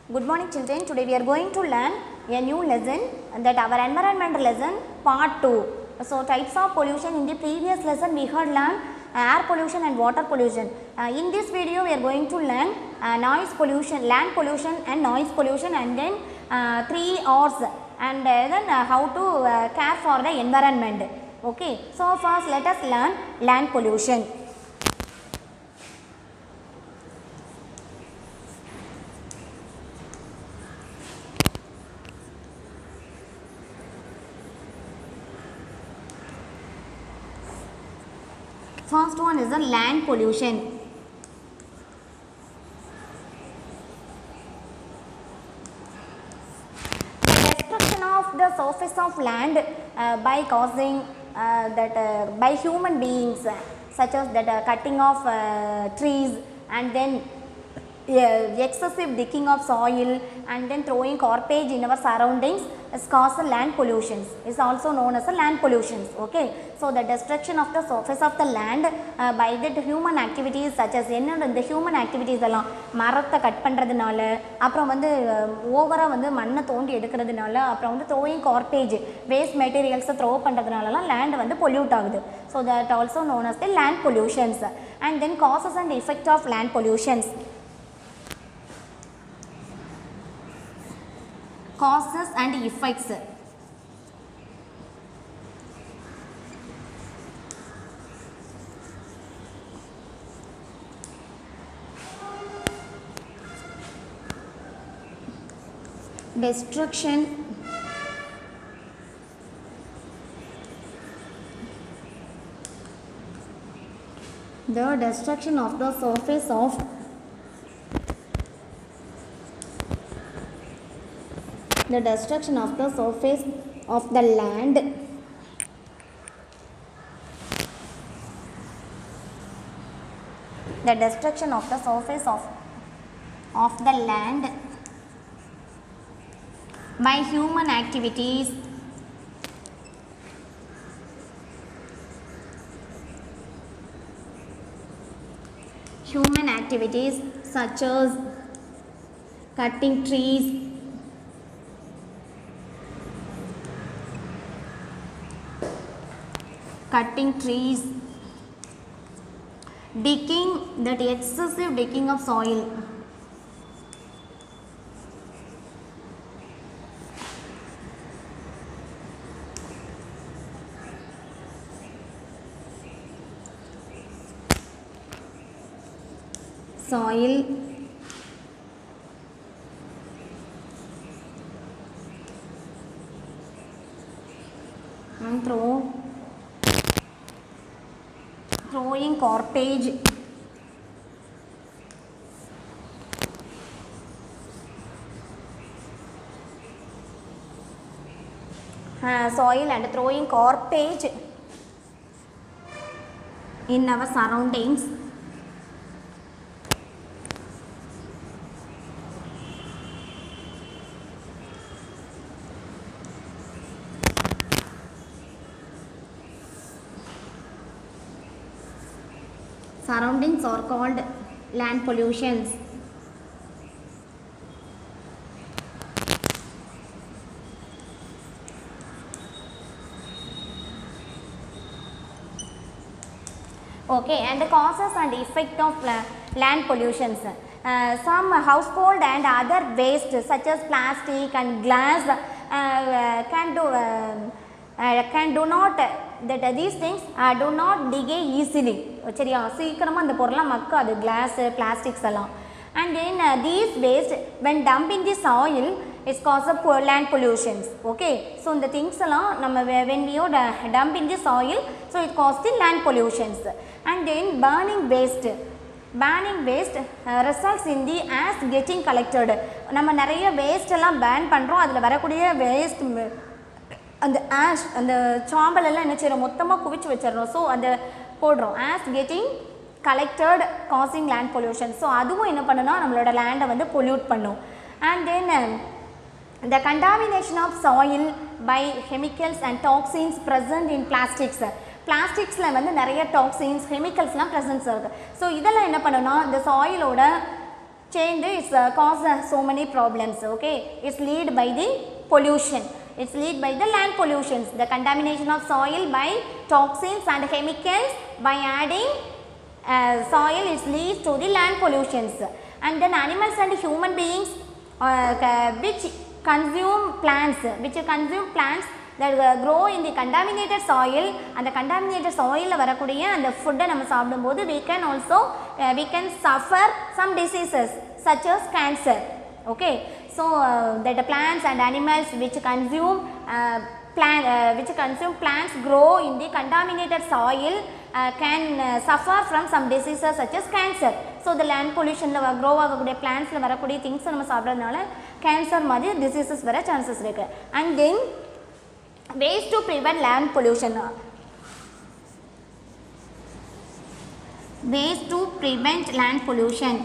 Good morning children. Today we are going to learn a new lesson, that our environment lesson part 2. So types of pollution. In the previous lesson we had learned air pollution and water pollution. In this video we are going to learn noise pollution, land pollution and noise pollution, and then 3 R's, and then how to care for the environment. Okay. So first let us learn land pollution. First one is the land pollution. The destruction of the surface of land by causing by human beings, such as that cutting of trees, and then excessive digging of soil, and then throwing garbage in our surroundings is caused land pollution, is also known as land pollution. Okay. So the destruction of the surface of the land by the human activities, such as the human activities எல்லாம் மரத்தை cut பண்ணுறதுனால, அப்புறம் வந்து ஓவராக வந்து மண்ணை தோண்டி எடுக்கிறதுனால, அப்புறம் வந்து throwing garbage, waste materials throw பண்ணுறதுனாலலாம் land வந்து pollute ஆகுது. So that also known as the land pollutions. And then causes and effect of land pollutions. Causes and effects. Destruction, the destruction of the surface of the destruction of the surface of the land the destruction of the surface of the land by human activities such as cutting trees, digging, that excessive digging of soil, and throwing garbage, soil and throwing garbage in our surroundings. Surroundings are called land pollutions. Okay, and the causes and effect of land pollutions. Some household and other waste such as plastic and glass can do not that these things do not decay easily. சரியா, சீக்கிரமாக அந்த பொருளாக மக்காது, class, plastics எல்லாம். And then these waste when dumped in the soil is cause of land pollutions. Okay, so இந்த things எல்லாம் நம்ம when we dump in the soil, so it causes the land pollutions. And then burning waste results in the ash getting collected. நம்ம நிறைய waste எல்லாம் pan பண்ணுறோம், அதில் வரக்கூடிய waste அந்த ஆஷ், அந்த சாம்பல் எல்லாம் என்ன செய்கிறோம், மொத்தமாக குவிச்சு வச்சிடறோம். ஸோ அந்த போடுறோம், ash getting collected causing land pollution. So அதுவும் என்ன பண்ணுன்னா நம்மளோட லேண்டை வந்து பொல்யூட் பண்ணும். And then the contamination of soil by chemicals and toxins present in plastics. பிளாஸ்டிக்ஸில் வந்து நிறைய டாக்ஸின்ஸ், கெமிக்கல்ஸ்லாம் ப்ரெசன்ஸ் இருக்குது. ஸோ இதெல்லாம் என்ன பண்ணுன்னா இந்த சாயிலோட change is cause so many problems. Okay, it's lead by the pollution. It's lead by the land pollutions, the contamination of soil by toxins and chemicals. By adding soil, it leads to the land pollutions. And then animals and human beings which consume plants that grow in the contaminated soil, and the contaminated soil வரக்கூடிய அந்த food நம்ம சாப்பிடும்போது we can suffer some diseases such as cancer. Okay, so that the plants and animals which consume plants grow in the contaminated soil can suffer from some diseases such as cancer. So the land pollution la grow ஆகக்கூடிய plants la வரக்கூடிய things நம்ம சாப்பிடுறதுனால cancer மாதிரி diseases வர chances இருக்கு. And then ways to prevent land pollution. Ways to prevent land pollution.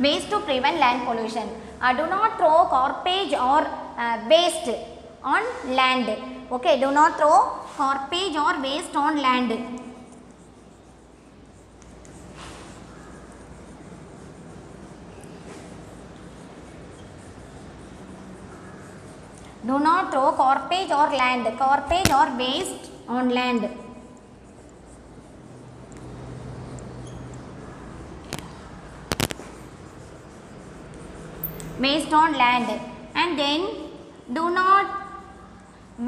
Ways to prevent land pollution. Do not throw garbage or waste on land. Okay, do not throw garbage or waste on land. Do not throw garbage or waste on land. Waste on land. And then do not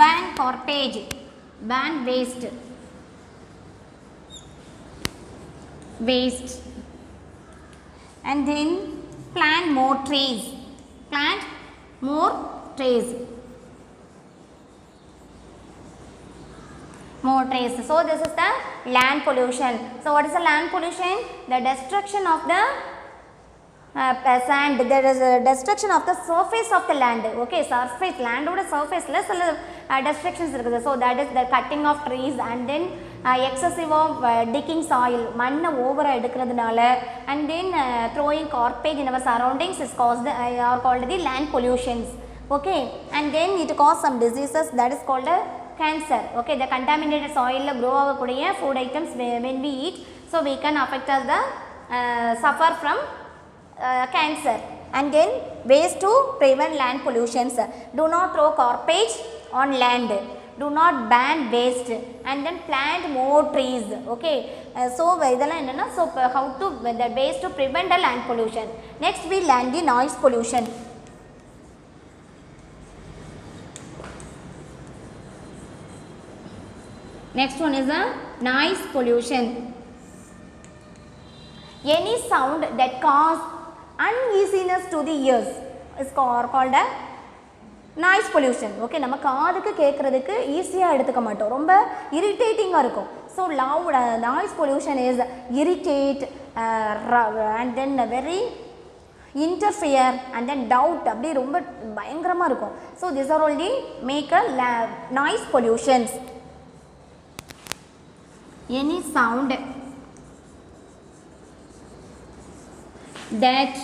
ban garbage, ban waste. And then plant more trees. So this is the land pollution. So what is the land pollution? The destruction of the sand. There is a destruction of the surface of the land. Okay, surface land oda surface la silla destructions irukku. So that is the cutting of trees, and then excessive of digging soil, manna over edukradunala, and then throwing garbage in our surroundings is caused are called the land pollutions. Okay, and then it cause some diseases that is called cancer. Okay, the contaminated soil la grow agakodiya food items when we eat, so we can affect us the suffer from cancer. And then ways to prevent land pollutions. Do not throw garbage on land. Do not ban waste. And then plant more trees. Okay, so idella enna, so how to the ways to prevent the land pollution. Next we learn the noise pollution. Next one is the noise pollution. Any sound that cause uneasiness to the ears is called a noise pollution. Okay, நம்ம காதுக்கு கேட்கறதுக்கு ஈஸியாக எடுத்துக்க மாட்டோம், ரொம்ப இரிட்டேட்டிங்காக இருக்கும். So loud noise pollution is irritate and then very interfere and then doubt, அப்படி ரொம்ப பயங்கரமாக இருக்கும். So these are all the make a noise pollutions. Any sound that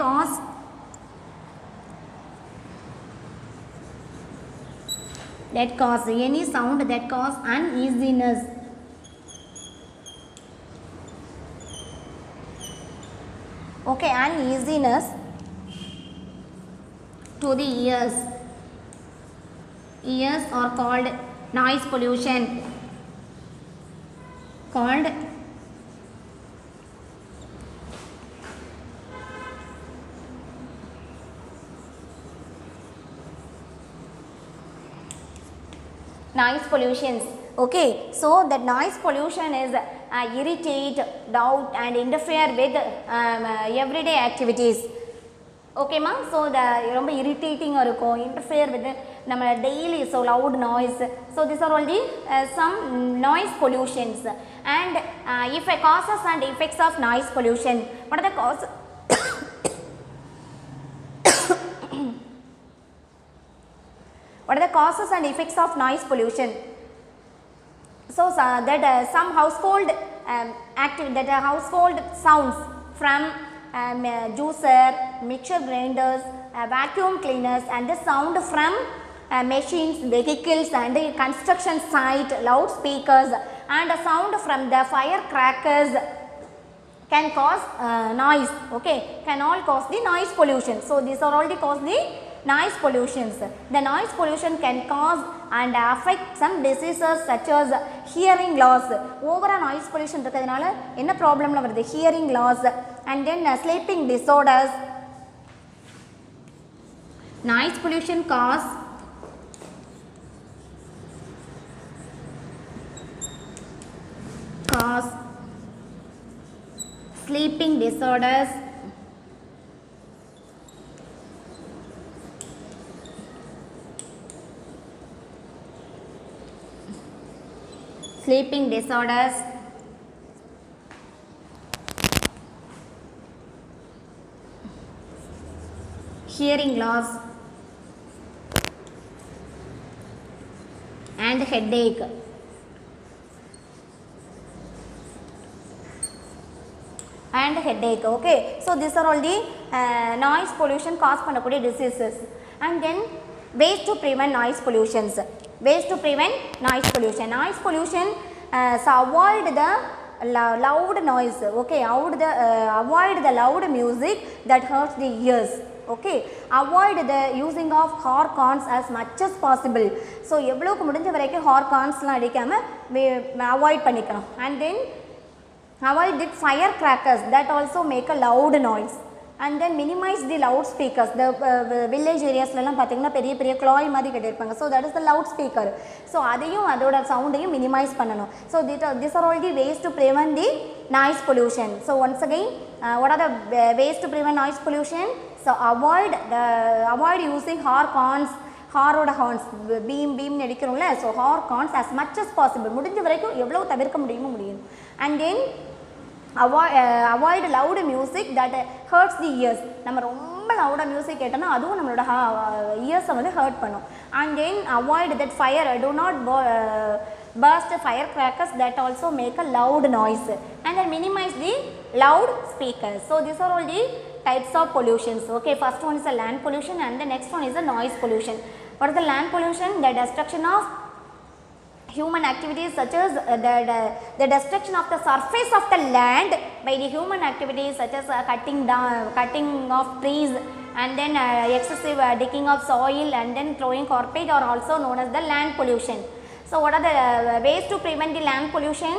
cause any sound that cause uneasiness. Okay, uneasiness to the ears are called noise pollution. Noise pollutions. Okay, so that noise pollution is irritate, doubt and interfere with everyday activities. Okay ma, so the ரொம்ப irritating இருக்கும், interfere with நம்ம daily, so loud noise. So these are all the some noise pollutions. And if causes and effects of noise pollution, what are the causes? What are the causes and effects of noise pollution? So that some household household sounds from juicer, mixture grinders, vacuum cleaners, and the sound from machines, vehicles, and the construction site, loudspeakers, and the sound from the firecrackers can cause noise, okay, can all cause the noise pollution. So, these are all the cause the noise pollutions. The noise pollution can cause and affect some diseases such as hearing loss. Over noise pollution irukadanaala enna problem la varudhu, hearing loss, and then sleeping disorders. Noise pollution cause sleeping disorders, hearing loss, and headache. Okay. So, these are all the noise pollution caused பண்ணக்கூடிய diseases. And then ways to prevent noise pollutions. Ways to prevent noise pollution. Noise pollution, so avoid the loud noise, okay, avoid the loud music that hurts the ears, okay, avoid the using of horns as much as possible. So, எவ்வளவுக்கு முடிஞ்ச வரைக்கும் hornsலாம் அடிக்காம avoid பண்ணிக்கணும். And then avoid the firecrackers that also make a loud noise, and then minimize the loudspeakers. The village areas la pathina periya periya cloy mari ketirpanga, so that is the loudspeaker. So adeyum adoda sound ayum minimize pananum. So these are all the ways to prevent the noise pollution. So once again, what are the ways to prevent noise pollution? So avoid using horns, beam நடிக்கிறோம்ல, so horns as much as possible, முடிஞ்ச வரைக்கும் எவ்வளவு தவிர்க்க முடியுமோ முடியும். And then avoid loud music that hurts the ears. நம்ம ரொம்ப loud music கேட்டோம்னா அதுவும் நம்மளோட ears வந்து hurt பண்ணும். And then avoid that do not burst firecrackers that also make a loud noise, and then minimize the loud speakers. So these are all the types of pollutions, okay. First one is the land pollution, and the next one is the noise pollution. What is the land pollution? The destruction of human activities such as the destruction of the surface of the land by the human activities such as cutting of trees, and then excessive digging of soil, and then throwing garbage are also known as the land pollution. So what are the ways to prevent the land pollution?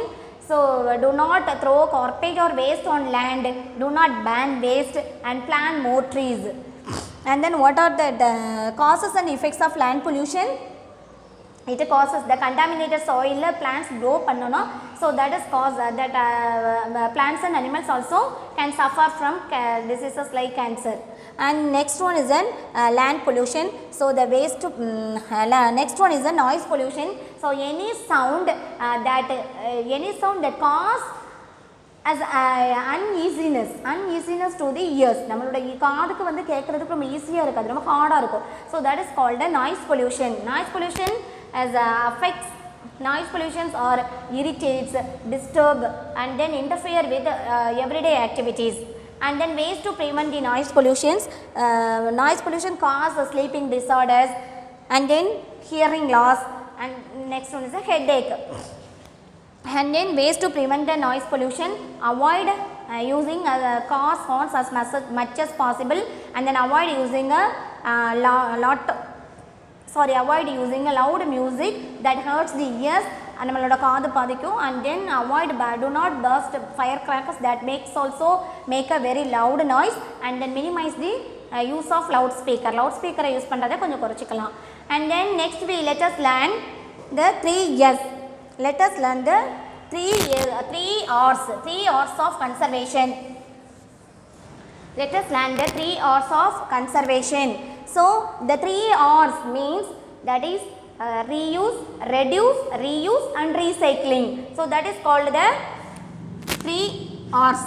So do not throw garbage or waste on land, do not ban waste, and plant more trees. And then what are the causes and effects of land pollution? It causes the contaminated soil plants grow pannano, so that is cause that plants and animals also can suffer from diseases like cancer. And next one is an land pollution. So the ways to next one is the noise pollution. So any sound that cause as uneasiness to the ears, நம்மளோட காதுக்கு வந்து கேட்கிறதுக்கு ரொம்ப ஈஸியா இருக்காது, ரொம்ப ஹார்டா இருக்கும். So that is called a noise pollution. Noise pollution as affects noise pollutions or irritates, disturb, and then interfere with everyday activities. And then ways to prevent the noise pollutions. Noise pollution causes sleeping disorders, and then hearing loss, and next one is a headache. And then ways to prevent the noise pollution: avoid using cars, horns as much as possible, and then avoid using avoid using a loud music that hurts the ears and நம்மளோட காது பாதிக்கும். And then do not burst firecrackers that make a very loud noise, and then minimize the use of loudspeaker use பண்றதை கொஞ்சம் குறைச்சிக்கலாம். And then next let us learn the 3 R's. Let us learn the 3 R's of conservation. Let us learn the 3 R's of conservation. So the 3 R's means that is reuse, reduce, reuse, and recycling. So that is called the 3 R's.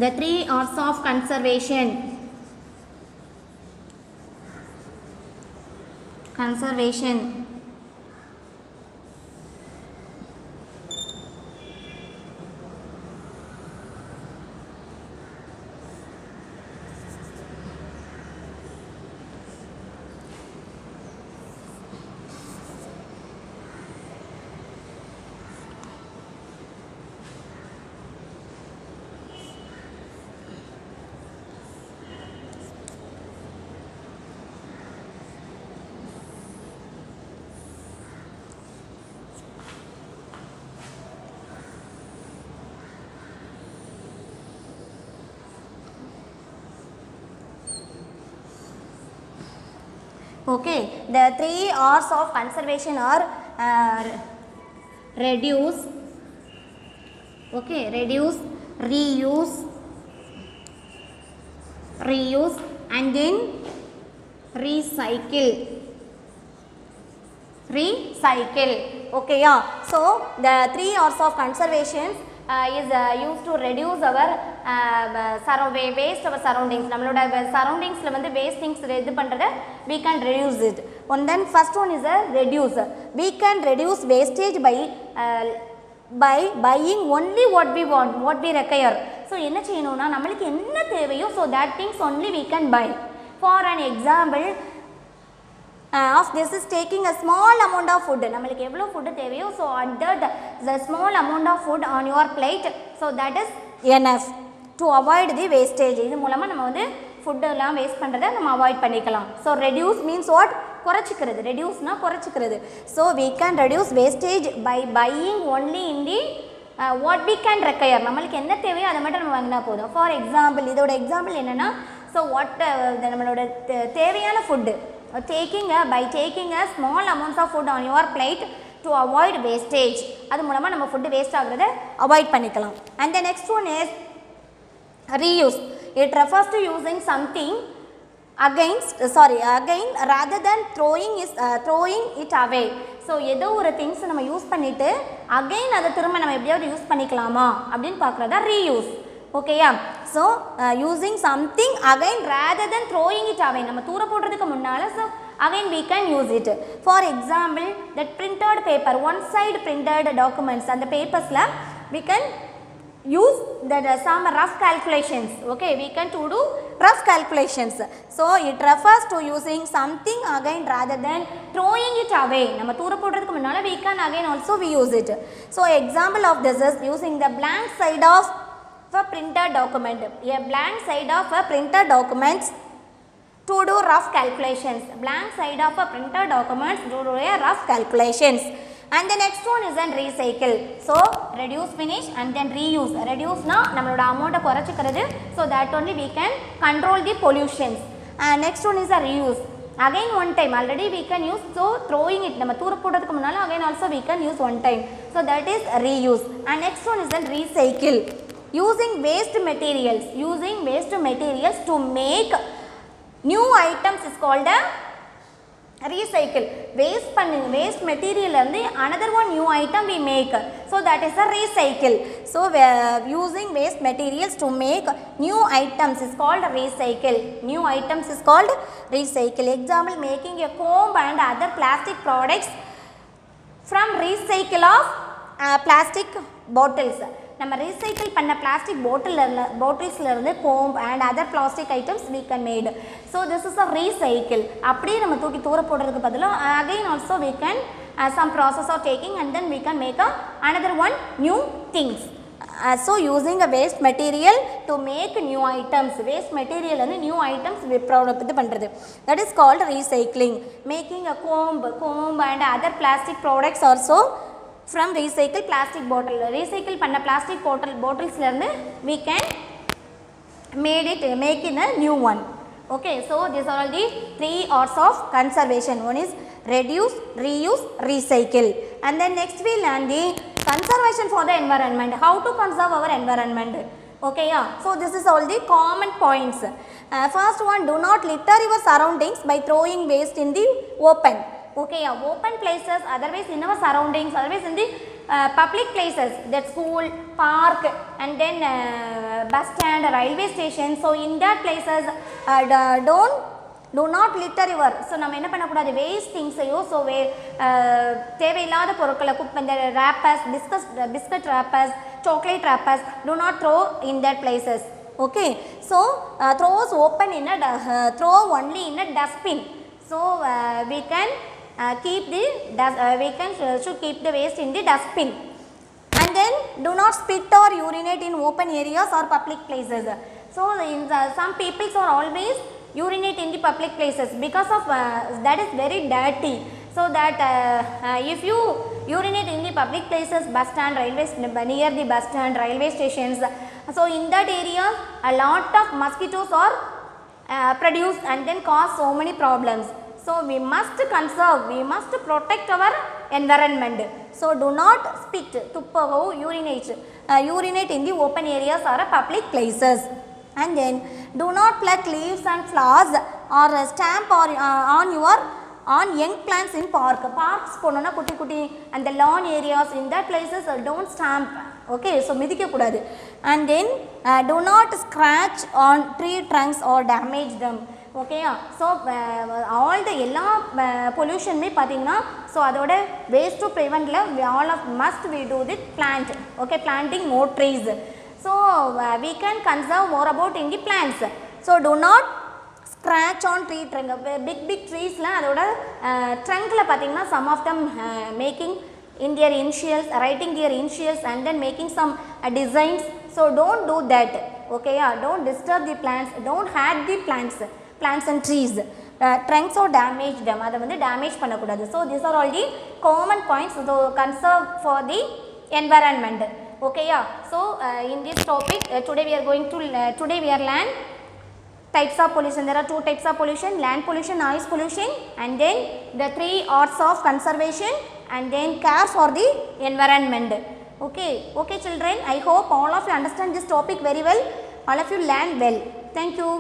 The 3 R's of conservation. Okay, the 3 R's of conservation are reduce, okay, reduce, reuse and then recycle. Okay, yeah. So the 3 R's of conservation is used to reduce our waste our surroundings. நம்மளோட surroundingsல வந்து waste things இது பண்றத we can reduce it. And then first one is a reduce. We can reduce wastage by buying only what we want, what we require. So என்ன செய்யணும்னா நமக்கு என்ன தேவையோ so that things only we can buy. For an example of this is taking a small amount of food. நம்மளுக்கு எவ்வளோ food தேவையோ so at that the small amount of food on your plate, so that is enough to avoid the wastage. இது மூலமாக நம்ம வந்து food எல்லாம் waste பண்ணுறதை நம்ம அவாய்ட் பண்ணிக்கலாம். ஸோ ரெடியூஸ் மீன்ஸ் வாட், குறைச்சிக்கிறது. ரெடியூஸ்னா குறைச்சிக்கிறது. So we can reduce wastage by buying only in the what we can require. நம்மளுக்கு என்ன தேவையோ அதை மட்டும் நம்ம வாங்கினா போதும். ஃபார் எக்ஸாம்பிள், இதோட எக்ஸாம்பிள் என்னென்னா, ஸோ வாட் நம்மளோட தேவையான food by taking a small amounts of food on your plate to avoid wastage. அது மூலமாக நம்ம ஃபுட்டு வேஸ்ட் ஆகுறத அவாய்ட் பண்ணிக்கலாம். And the next one is reuse. It refers to using something again rather than throwing it away. So ஏதோ ஒரு things நம்ம use பண்ணிவிட்டு again அதை திரும்ப நம்ம எப்படியாவது யூஸ் பண்ணிக்கலாமா அப்படின்னு பார்க்குறதா ரீயூஸ். ஓகேயா? So using something again rather then throwing it away. நம்ம தூர போடுறதுக்கு முன்னால் so again we can use it. For example, that printed paper, one side printed documents, அந்த பேப்பர்ஸில் we can use that some rough calculations. Okay, we can do rough calculations. So it refers to using something again rather than throwing it away. நம்ம தூர போடுறதுக்கு முன்னால் we can again also we use it. So example of this is using the blank side of a printed document, a blank side of a printed documents to do rough calculations. Blank side of a printed documents to do a rough calculations. And the next one is an recycle. So reduce, finish and then reuse. Reduce na நம்மளோட அமௌண்ட்டை குறைச்சிக்கிறது, so that only we can control the pollutions. And next one is a reuse. Again one time, already we can use, so throwing it நம்ம தூர போடுறதுக்கு முன்னால again also we can use one time. So that is reuse. And next one is a recycle. Using waste materials to make new items is called a recycle. Waste material இருந்து another one new item we make, so that is a recycle. So using waste materials to make new items is called recycle. New items is called recycle. Example, making a comb and other plastic products from recycle of plastic bottles. நம்ம recycle பண்ண plastic பாட்டில்ஸ்ல இருந்து comb and other plastic items we can made. So this is a recycle. அப்படியே நம்ம தூக்கி தூர போடுறதுக்கு பதிலாக again also we can some process of taking and then we can make another one new things. So using a waste material to make new items. Waste material and new items இது பண்ணுறது, that is called recycling. Making a comb and other plastic products also from recycle plastic bottle. Recycle பண்ண plastic bottles இருந்து we can make in a new one. Okay, so these are all the 3 R's of conservation. One is reduce, reuse, recycle. And then next we learn the conservation for the environment. How to conserve our environment. Okay, yeah. So this is all the common points. First one, do not litter your surroundings by throwing waste in the open. Okay, yeah, open places, otherwise in our surroundings, otherwise in the public places, that school, park and then bus stand, railway station. So in that places do not litter your, so நம்ம என்ன பண்ணக்கூடாது, waste things ஐயோ, so தேவையில்லாத பொருட்களை இந்த wrappers, biscuit wrappers, chocolate wrappers, do not throw in that places. Okay, so throws open in a throw only in a dustbin. So we can keep the should keep the waste in the dustbin. And then do not spit or urinate in open areas or public places. So some people are always urinate in the public places because of that is very dirty. So that if you urinate in the public places, bus stand, near the bus stand, railway stations, so in that area a lot of mosquitoes are produced and then cause so many problems. So we must conserve, we must protect our environment. So do not spit, tuppavo, urinate in the open areas or public places. And then do not pluck leaves and flowers or stamp or on young plants in parks ponona kutti kutti and the lawn areas in that places don't stamp. Okay, so midikka kudadu. And then do not scratch on tree trunks or damage them. Okay, so all the ella pollution me pathina, so adoda ways to prevent la all of must we do the plant. Okay, planting more trees. So we can conserve more about in the plants. So do not scratch on tree trunk. Big trees la adoda trunk la pathina, some of them making in their initials, writing their initials and then making some designs. So don't do that. Okay, don't disturb the plants, don't hurt the plants and trees. Trunks or damage them, adha vandu damage pannakoodadhu. So these are all the common points to conserve for the environment. Okay, so in this topic today we are going to today we are learn types of pollution. There are two types of pollution: land pollution, noise pollution, and then the three arts of conservation and then care for the environment. Okay, children, I hope all of you understand this topic very well, all of you learn well. Thank you.